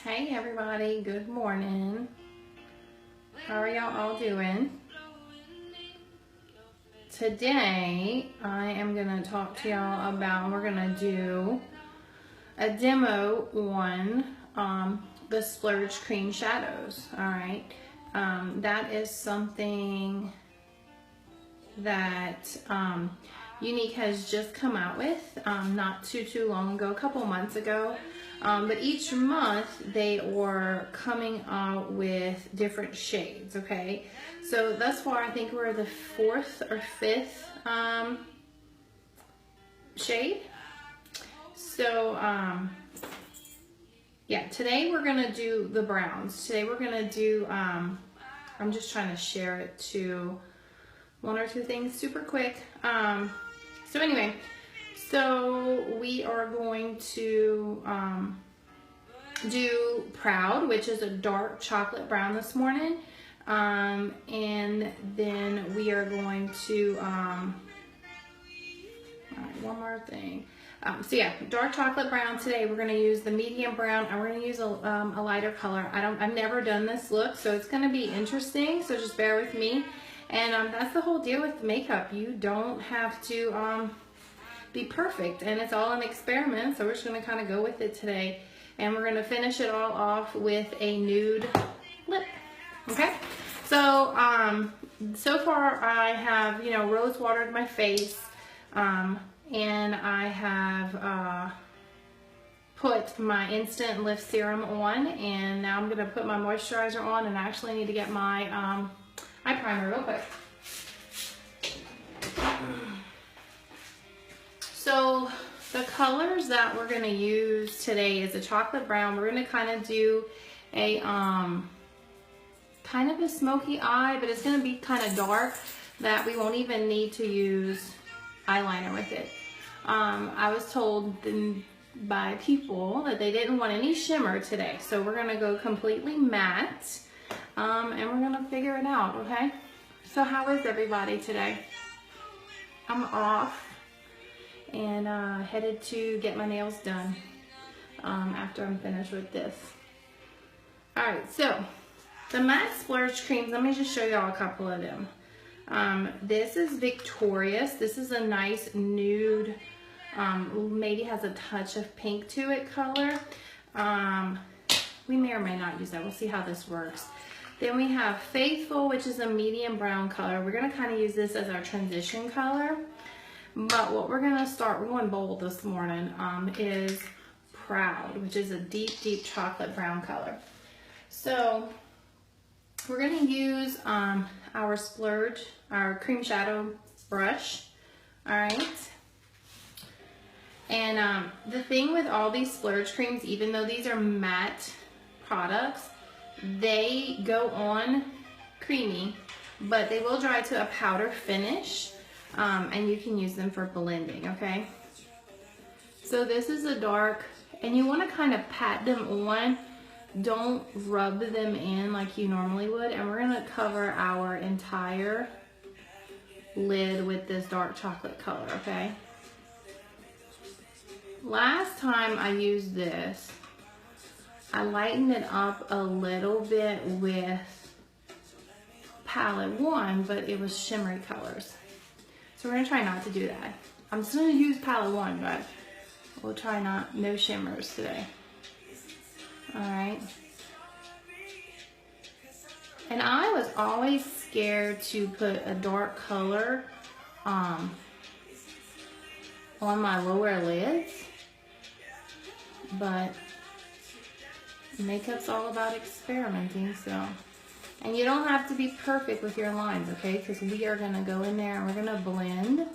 Hey everybody, good morning. How are y'all all doing? Today I am going to talk to y'all about, we're going to do a demo on the Splurge cream shadows. Alright, that is something that Younique has just come out with not too long ago, a couple months ago. But each month they were coming out with different shades, okay? So thus far I think we're the 4th or 5th shade. So yeah, today we're gonna do the browns. Today we're gonna do, I'm just trying to share it to one or two things super quick. So anyway, so we are going to do Proud, which is a dark chocolate brown this morning. And then we are going to, all right, one more thing. So yeah, dark chocolate brown today. We're going to use the medium brown, and we're going to use a lighter color. I've never done this look, so it's going to be interesting. So just bear with me. And that's the whole deal with makeup. You don't have to be perfect, and it's all an experiment. So we're just going to kind of go with it today, and we're going to finish it all off with a nude lip. Okay. So so far I have rose watered my face, and I have put my instant lift serum on, and now I'm going to put my moisturizer on, and I actually need to get my eye primer real quick. So the colors that we're going to use today is a chocolate brown. We're going to kind of do a kind of a smoky eye, but it's going to be kind of dark that we won't even need to use eyeliner with it. I was told by people that they didn't want any shimmer today, so we're going to go completely matte. And we're gonna figure it out, okay? So how is everybody today? I'm off and headed to get my nails done after I'm finished with this. Alright, so the matte Splurge creams, let me just show y'all a couple of them. This is Victorious. This is a nice nude, maybe has a touch of pink to it color. We may or may not use that. We'll see how this works. Then we have Faithful, which is a medium brown color. We're going to kind of use this as our transition color. But what we're going to start, we're going bold this morning, is Proud, which is a deep chocolate brown color. So we're going to use our Splurge, our cream shadow brush. All right. And the thing with all these Splurge creams, even though these are matte products, they go on creamy, but they will dry to a powder finish, and you can use them for blending, okay? So this is a dark, and you want to kind of pat them on. Don't rub them in like you normally would, and we're going to cover our entire lid with this dark chocolate color, okay? Last time I used this, I lightened it up a little bit with palette 1, but it was shimmery colors. So we're gonna try not to do that. I'm just gonna use palette 1, but we'll try no shimmers today. All right. And I was always scared to put a dark color on my lower lids, but makeup's all about experimenting, so. And you don't have to be perfect with your lines, okay? Because we are going to go in there and we're going to blend.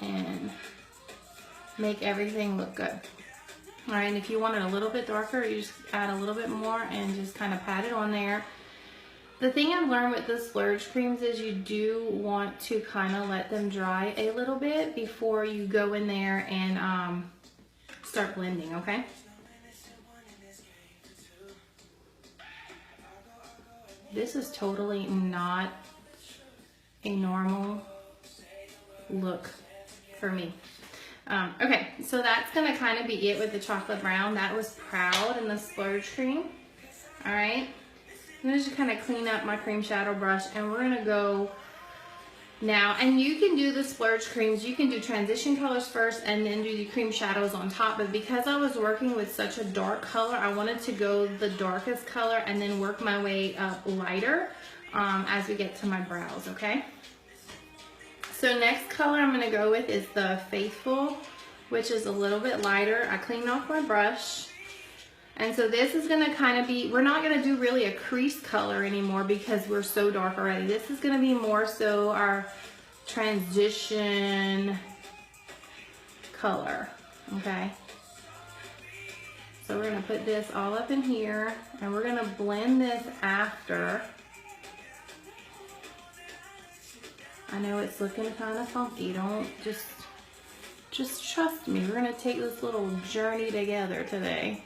And make everything look good. All right, and if you want it a little bit darker, you just add a little bit more and just kind of pat it on there. The thing I've learned with the Splurge creams is you do want to kind of let them dry a little bit before you go in there and start blending, okay? This is totally not a normal look for me. Okay, so that's gonna kind of be it with the chocolate brown. That was Proud and the Splurge cream. All right, I'm gonna just kind of clean up my cream shadow brush, and we're gonna go now. And you can do the Splurge creams, you can do transition colors first and then do the cream shadows on top. But because I was working with such a dark color, I wanted to go the darkest color and then work my way up lighter as we get to my brows, okay? So next color I'm gonna go with is the Faithful, which is a little bit lighter. I cleaned off my brush. And so this is gonna kind of be, we're not gonna do really a crease color anymore because we're so dark already. This is gonna be more so our transition color, okay? So we're gonna put this all up in here and we're gonna blend this after. I know it's looking kind of funky. Don't, just trust me. We're gonna take this little journey together today.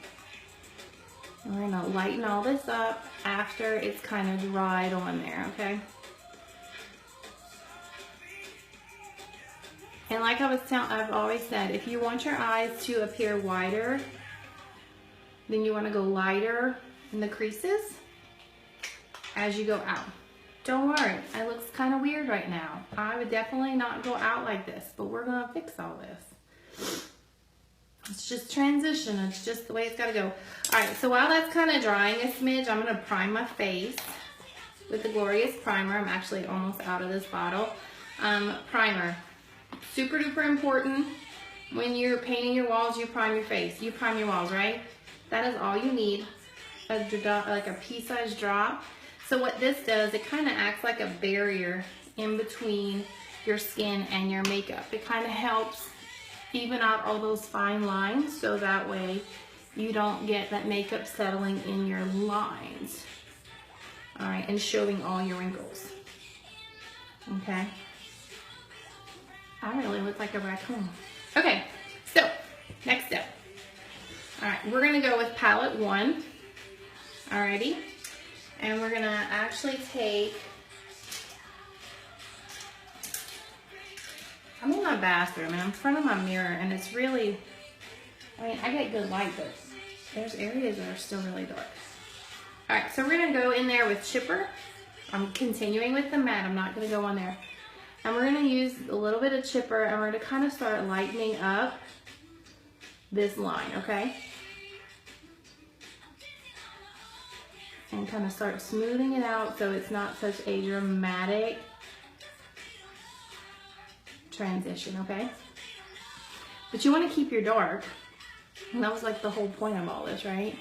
And we're gonna lighten all this up after it's kind of dried on there, okay? And like I've always said, if you want your eyes to appear wider, then you wanna go lighter in the creases as you go out. Don't worry, it looks kind of weird right now. I would definitely not go out like this, but we're gonna fix all this. It's just transition, it's just the way it's gotta go. All right, so while that's kind of drying a smidge, I'm gonna prime my face with the Glorious Primer. I'm actually almost out of this bottle. Primer, super duper important. When you're painting your walls, you prime your face. You prime your walls, right? That is all you need, like a pea-sized drop. So what this does, it kind of acts like a barrier in between your skin and your makeup. It kind of helps even out all those fine lines so that way you don't get that makeup settling in your lines. All right, and showing all your wrinkles. Okay. I really look like a raccoon. Okay, so next step. All right, we're gonna go with palette 1. Alrighty. And we're gonna actually take, I'm in my bathroom and I'm in front of my mirror and it's really, I mean, I get good light, but there's areas that are still really dark. All right, so we're gonna go in there with Chipper. I'm continuing with the matte, I'm not gonna go on there. And we're gonna use a little bit of Chipper and we're gonna kind of start lightening up this line, okay? And kind of start smoothing it out so it's not such a dramatic transition, okay? But you want to keep your dark. And that was like the whole point of all this, right?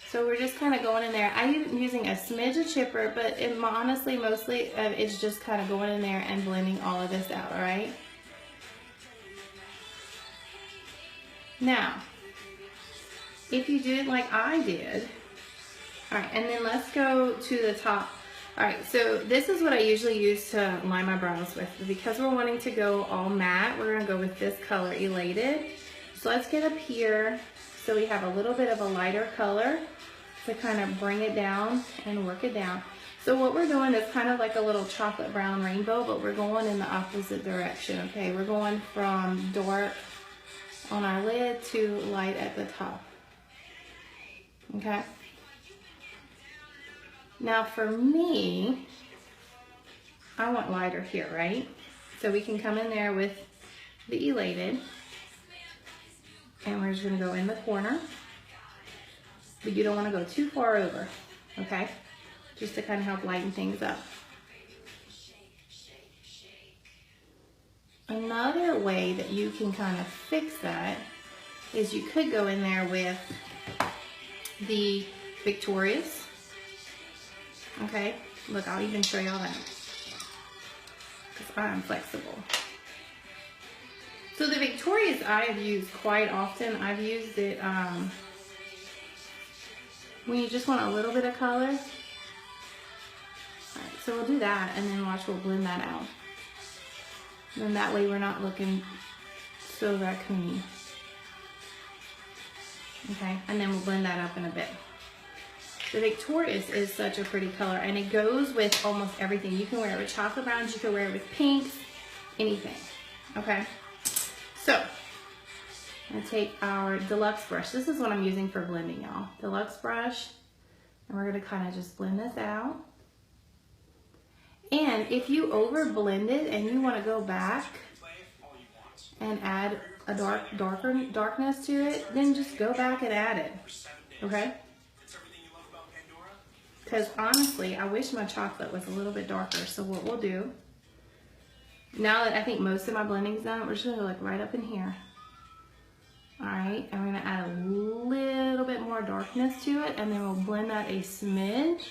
So we're just kind of going in there. I'm using a smidge of Chipper, but honestly, mostly it's just kind of going in there and blending all of this out, all right? Now, if you did like I did, all right, and then let's go to the top. All right, so this is what I usually use to line my brows with. Because we're wanting to go all matte, we're gonna go with this color, Elated. So let's get up here so we have a little bit of a lighter color to kind of bring it down and work it down. So what we're doing is kind of like a little chocolate brown rainbow, but we're going in the opposite direction, okay? We're going from dark on our lid to light at the top. Okay. Now for me, I want lighter here, right? So we can come in there with the Elated. And we're just gonna go in the corner. But you don't wanna go too far over, okay? Just to kind of help lighten things up. Another way that you can kind of fix that is you could go in there with the Victorious. Okay, look, I'll even show y'all that because I'm flexible. So the Victorious I have used quite often. I've used it when you just want a little bit of color. All right, so we'll do that and then watch, we'll blend that out. And then that way we're not looking so raccoony. Okay, and then we'll blend that up in a bit. The Victorious is such a pretty color and it goes with almost everything. You can wear it with chocolate browns, you can wear it with pinks, anything, okay? So, I'm gonna take our deluxe brush. This is what I'm using for blending, y'all. Deluxe brush, and we're gonna kind of just blend this out. And if you over blend it and you wanna go back and add a darkness to it, then just go back and add it, okay? Because honestly, I wish my chocolate was a little bit darker. So what we'll do, now that I think most of my blending's done, we're just gonna look right up in here. All right, and we're gonna add a little bit more darkness to it, and then we'll blend that a smidge.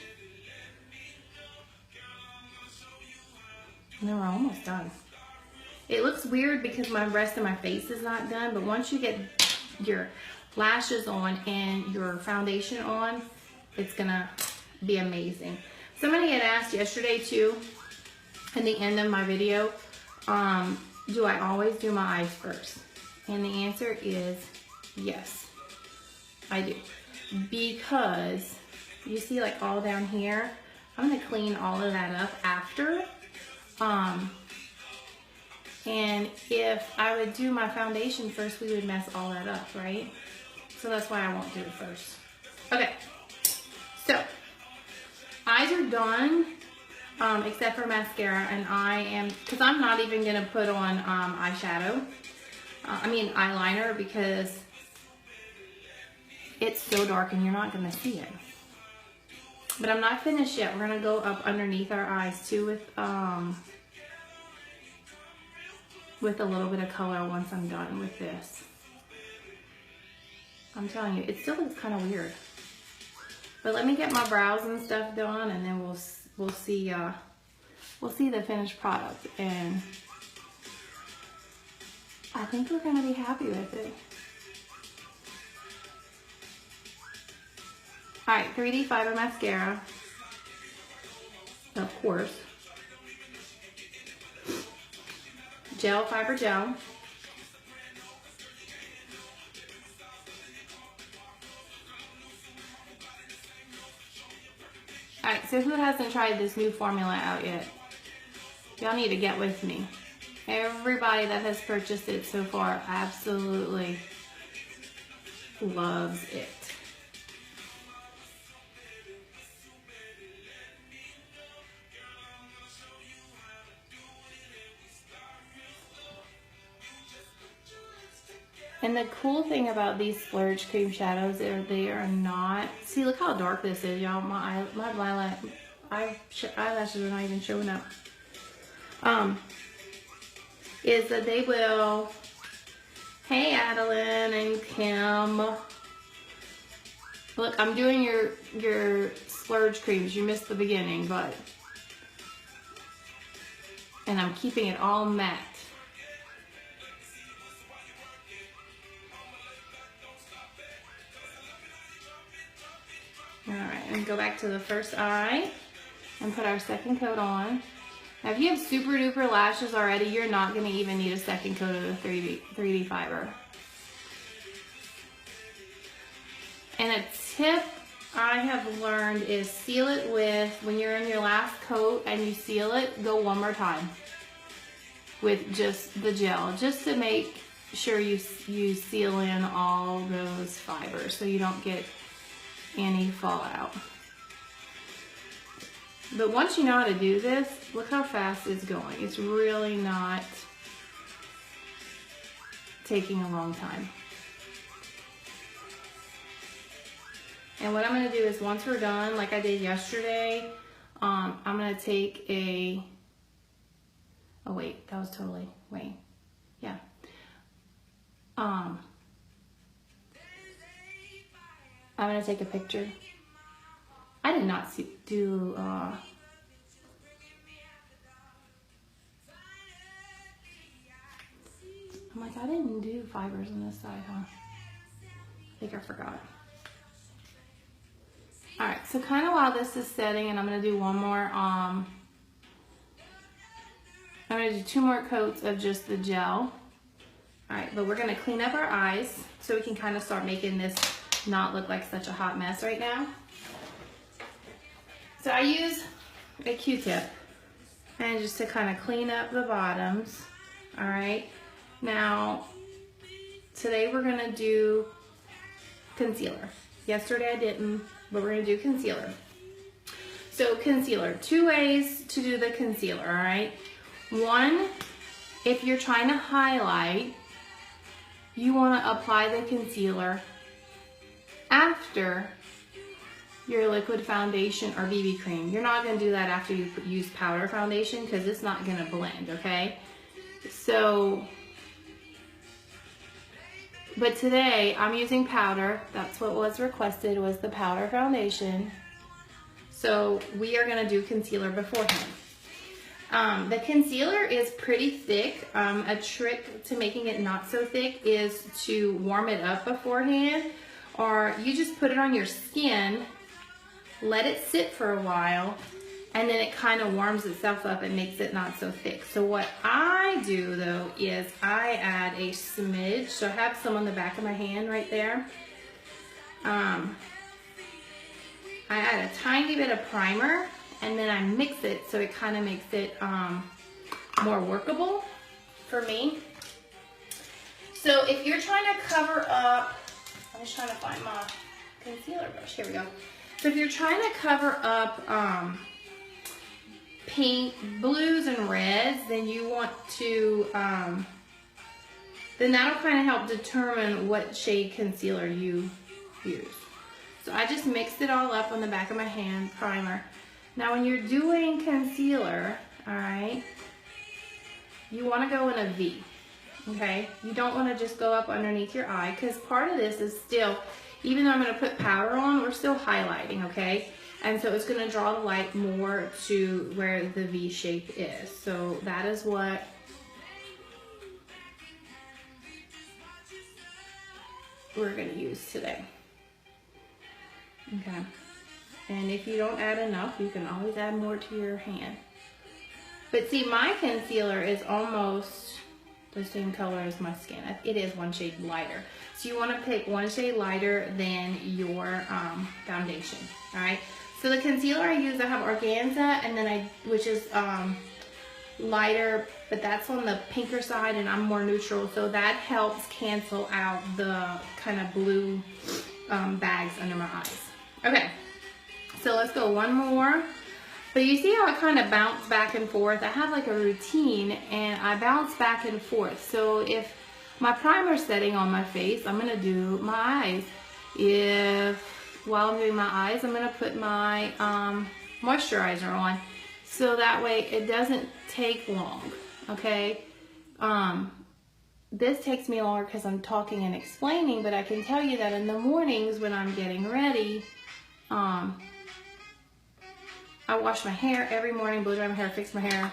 And then we're almost done. It looks weird because my rest of my face is not done, but once you get your lashes on and your foundation on, it's gonna be amazing. Somebody had asked yesterday too, at the end of my video, do I always do my eyes first? And the answer is yes, I do. Because you see like all down here, I'm gonna clean all of that up after. And if I would do my foundation first, we would mess all that up, right? So that's why I won't do it first. Okay, so eyes are done, except for mascara, and because I'm not even gonna put on eyeshadow. Eyeliner, because it's so dark and you're not gonna see it. But I'm not finished yet. We're gonna go up underneath our eyes too with a little bit of color once I'm done with this. I'm telling you, it still looks kind of weird. But let me get my brows and stuff done, and then we'll see the finished product, and I think we're gonna be happy with it. All right, 3D Fiber mascara, of course. Gel fiber gel. All right, so who hasn't tried this new formula out yet? Y'all need to get with me. Everybody that has purchased it so far absolutely loves it. And the cool thing about these Splurge cream shadows is they are not, see, look how dark this is, y'all. My eyelashes are not even showing up. Is that they will, hey Adeline and Kim, look, I'm doing your Splurge creams. You missed the beginning, and I'm keeping it all matte. All right, and go back to the first eye and put our second coat on. Now, if you have super duper lashes already, you're not going to even need a second coat of the 3D fiber. And a tip I have learned is seal it with, when you're in your last coat and you seal it, go one more time with just the gel, just to make sure you seal in all those fibers so you don't get any fallout. But once you know how to do this, look how fast it's going. It's really not taking a long time. And what I'm going to do is, once we're done, like I did yesterday, I'm going to take a, oh wait, that was totally, wait, yeah. I'm going to take a picture. I did not do, I'm like, I didn't do fibers on this side, huh? I think I forgot. All right, so kind of while this is setting, and I'm going to do one more, I'm going to do 2 more coats of just the gel. All right, but we're going to clean up our eyes so we can kind of start making this not look like such a hot mess right now. So I use a Q-tip, and just to kind of clean up the bottoms. All right. Now, today we're gonna do concealer. Yesterday I didn't, but we're gonna do concealer. So concealer, 2 ways to do the concealer, all right? One, if you're trying to highlight, you wanna apply the concealer after your liquid foundation or BB cream. You're not gonna do that after you use powder foundation because it's not gonna blend, okay? So, but today I'm using powder. That's what was requested, was the powder foundation. So we are gonna do concealer beforehand. The concealer is pretty thick. A trick to making it not so thick is to warm it up beforehand, or you just put it on your skin, let it sit for a while, and then it kind of warms itself up and makes it not so thick. So what I do though is I add a smidge. So I have some on the back of my hand right there. I add a tiny bit of primer and then I mix it so it kind of makes it more workable for me. So if you're trying to cover up, I'm just trying to find my concealer brush, here we go. So if you're trying to cover up pink, blues, and reds, then you want to, then that'll kind of help determine what shade concealer you use. So I just mixed it all up on the back of my hand, primer. Now when you're doing concealer, all right, you want to go in a V, okay? You don't want to just go up underneath your eye, because part of this is still, even though I'm going to put powder on, we're still highlighting, okay? And so it's going to draw the light more to where the V shape is. So that is what we're going to use today. Okay. And if you don't add enough, you can always add more to your hand. But see, my concealer is almost the same color as my skin. It is 1 shade lighter. So you want to pick 1 shade lighter than your foundation. All right. So the concealer I use, I have organza, and then which is lighter, but that's on the pinker side, and I'm more neutral. So that helps cancel out the kind of blue bags under my eyes. Okay. So let's go one more. But you see how I kind of bounce back and forth? I have like a routine and I bounce back and forth. So if my primer's setting on my face, I'm going to do my eyes. While I'm doing my eyes, I'm going to put my moisturizer on. So that way it doesn't take long, okay? This takes me longer because I'm talking and explaining, but I can tell you that in the mornings when I'm getting ready, I wash my hair every morning, blow dry my hair, fix my hair,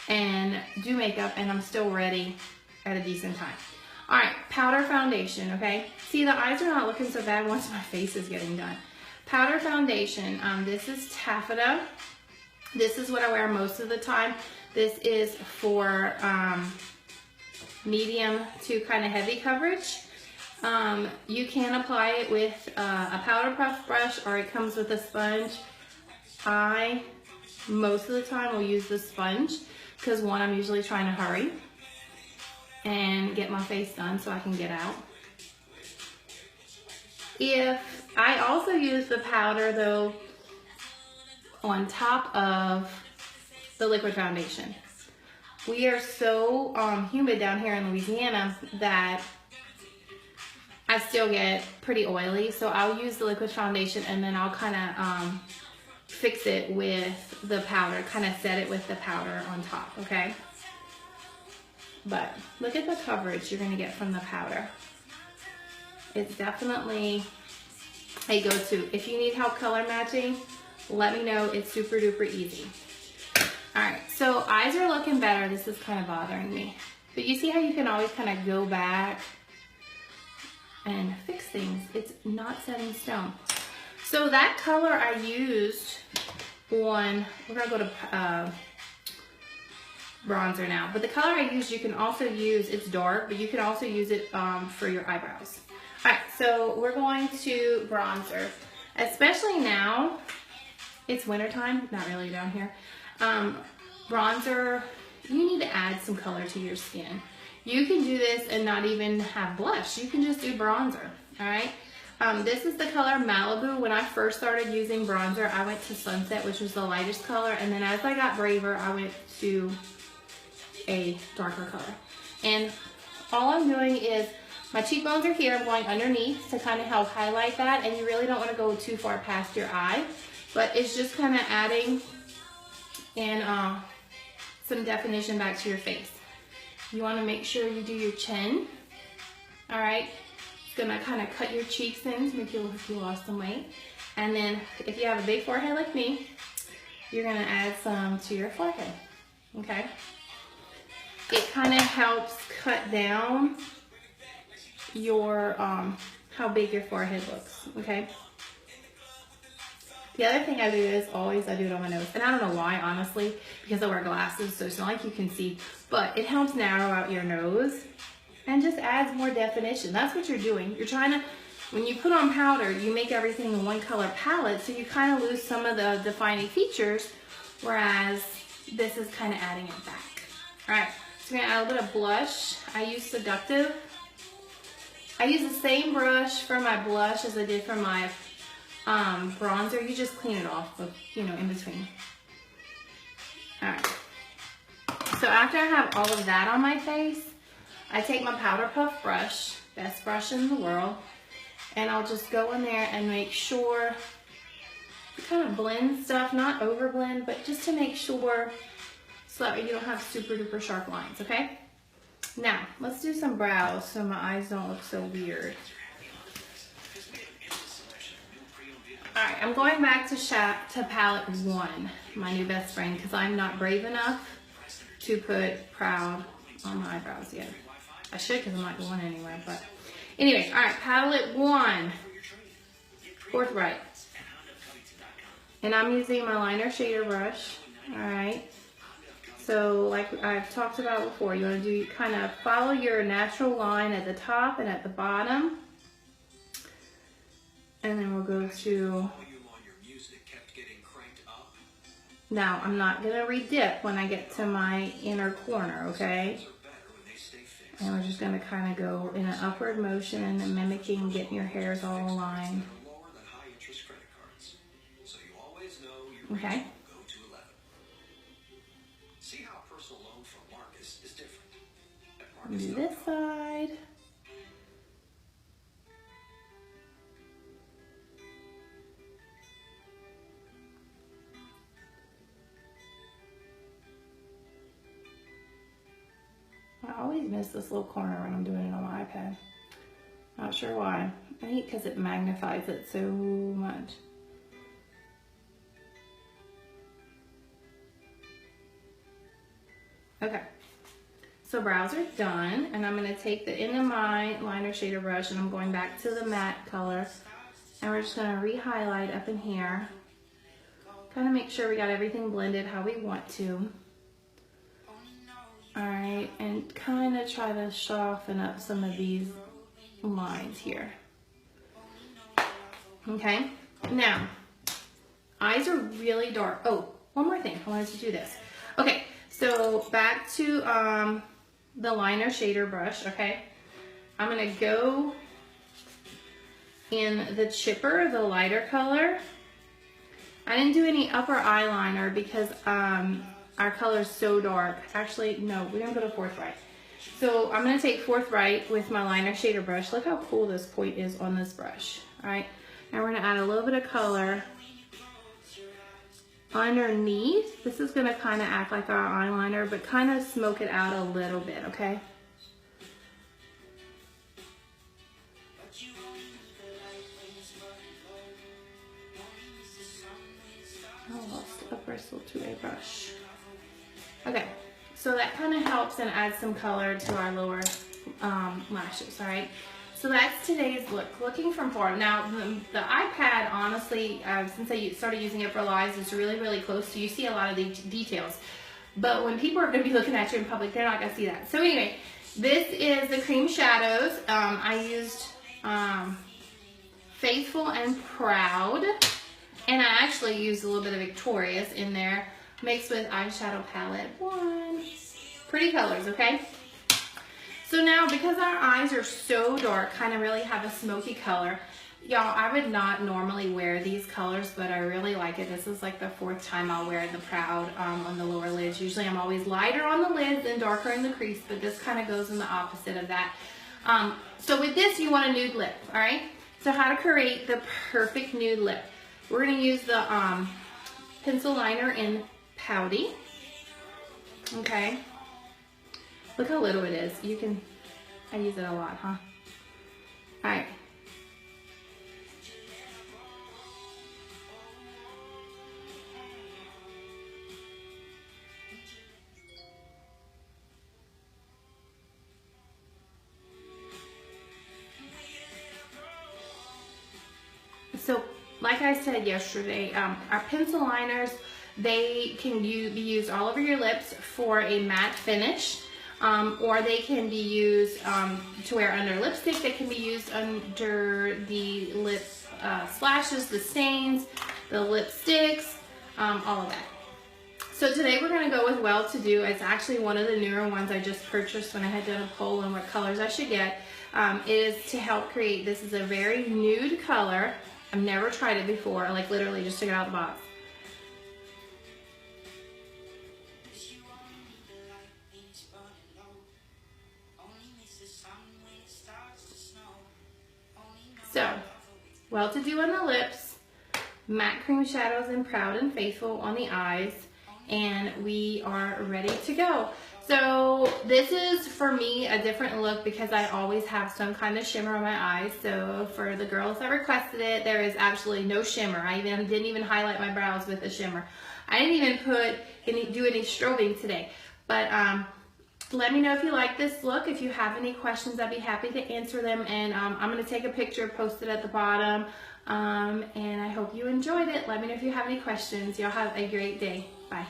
and do makeup, and I'm still ready at a decent time. All right, powder foundation, okay? See, the eyes are not looking so bad once my face is getting done. Powder foundation, this is taffeta. This is what I wear most of the time. This is for medium to kind of heavy coverage. You can apply it with a powder puff brush, or it comes with a sponge. I, most of the time, will use the sponge because, one, I'm usually trying to hurry and get my face done so I can get out. If I also use the powder, though, on top of the liquid foundation. We are so humid down here in Louisiana that I still get pretty oily, so I'll use the liquid foundation and then I'll kind of fix it with the powder, kind of set it with the powder on top, okay? But look at the coverage you're going to get from the powder. It's definitely a go-to. If you need help color matching, let me know. It's super duper easy. Alright, so eyes are looking better. This is kind of bothering me. But you see how you can always kind of go back and fix things. It's not set in stone. So that color I used on, we're going to go to bronzer now. But the color I used, you can also use, it's dark, but you can also use it for your eyebrows. Alright, so we're going to bronzer. Especially now, it's wintertime, not really down here. Bronzer, you need to add some color to your skin. You can do this and not even have blush. You can just do bronzer, all right? This is the color Malibu. When I first started using bronzer, I went to Sunset, which was the lightest color. And then as I got braver, I went to a darker color. And all I'm doing is, my cheekbones are here. I'm going underneath to kind of help highlight that. And you really don't want to go too far past your eye. But it's just kind of adding in some definition back to your face. You want to make sure you do your chin. All right. It's going to kind of cut your cheeks in to make you look like you lost some weight. And then if you have a big forehead like me, you're going to add some to your forehead. Okay. It kind of helps cut down your how big your forehead looks. Okay. The other thing I do is always I do it on my nose. And I don't know why, honestly, because I wear glasses, so it's not like you can see. But it helps narrow out your nose and just adds more definition. That's what you're doing. You're trying to, when you put on powder, you make everything in one color palette, so you kind of lose some of the defining features, whereas this is kind of adding it back. All right, so we're gonna add a little bit of blush. I use Seductive. I use the same brush for my blush as I did for my bronzer. You just clean it off, you know, in between. All right. So after I have all of that on my face, I take my powder puff brush, best brush in the world, and I'll just go in there and make sure to kind of blend stuff, not over blend, but just to make sure so that you don't have super duper sharp lines, okay? Now, let's do some brows so my eyes don't look so weird. Alright, I'm going back to palette 1, my new best friend, because I'm not brave enough to put Proud on my eyebrows yet. I should, because I'm not going anywhere, but anyway, alright, palette 1, Forthright. And I'm using my liner shader brush, alright. So like I've talked about before, you want to do kind of follow your natural line at the top and at the bottom. And then we'll go to, now I'm not going to re-dip when I get to my inner corner, okay? And we're just going to kind of go in an upward motion and mimicking getting your hairs all aligned. Okay. Do this side. I always miss this little corner when I'm doing it on my iPad. Not sure why. I think because it magnifies it so much. Okay. So brows are done, and I'm going to take the end of my liner shader brush and I'm going back to the matte color, and we're just going to re-highlight up in here. Kind of make sure we got everything blended how we want to. Alright, and kind of try to soften up some of these lines here. Okay, now, eyes are really dark. Oh, one more thing, I wanted to do this. Okay, so back to the liner shader brush, okay? I'm gonna go in the chipper, the lighter color. I didn't do any upper eyeliner because our color is so dark. Actually, no, we're gonna go to Forthright. So I'm gonna take Forthright with my liner shader brush. Look how cool this point is on this brush, all right? And we're gonna add a little bit of color underneath. This is gonna kind of act like our eyeliner, but kind of smoke it out a little bit, okay? Oh, I'll still bristle to a brush. Okay, so that kind of helps and adds some color to our lower lashes, all right? So that's today's look, looking from far. Now, the iPad, honestly, since I started using it for lives, is really, really close, so you see a lot of the details. But when people are going to be looking at you in public, they're not going to see that. So anyway, this is the cream shadows. I used Faithful and Proud, and I actually used a little bit of Victorious in there, mixed with eyeshadow palette 1. Pretty colors, okay? So now, because our eyes are so dark, kind of really have a smoky color, y'all, I would not normally wear these colors, but I really like it. This is like the 4th time I'll wear the Proud on the lower lids. Usually I'm always lighter on the lids and darker in the crease, but this kind of goes in the opposite of that. So with this, you want a nude lip, all right? So how to create the perfect nude lip. We're going to use the pencil liner in Pouty, okay? Look how little it is. I use it a lot, huh? All right. So, like I said yesterday, our pencil liners, they can be used all over your lips for a matte finish, or they can be used to wear under lipstick. They can be used under the lip slashes, the stains, the lipsticks, all of that. So today we're going to go with Well To Do. It's actually one of the newer ones I just purchased when I had done a poll on what colors I should get. It is to help create, this is a very nude color. I've never tried it before. I like literally just took it out of the box. So, Well To Do on the lips, matte cream shadows in Proud and Faithful on the eyes, and we are ready to go. So this is, for me, a different look because I always have some kind of shimmer on my eyes. So for the girls that requested it, there is absolutely no shimmer. I didn't even highlight my brows with a shimmer. I didn't even do any strobing today. But let me know if you like this look. If you have any questions, I'd be happy to answer them. And I'm going to take a picture, post it at the bottom. And I hope you enjoyed it. Let me know if you have any questions. Y'all have a great day. Bye.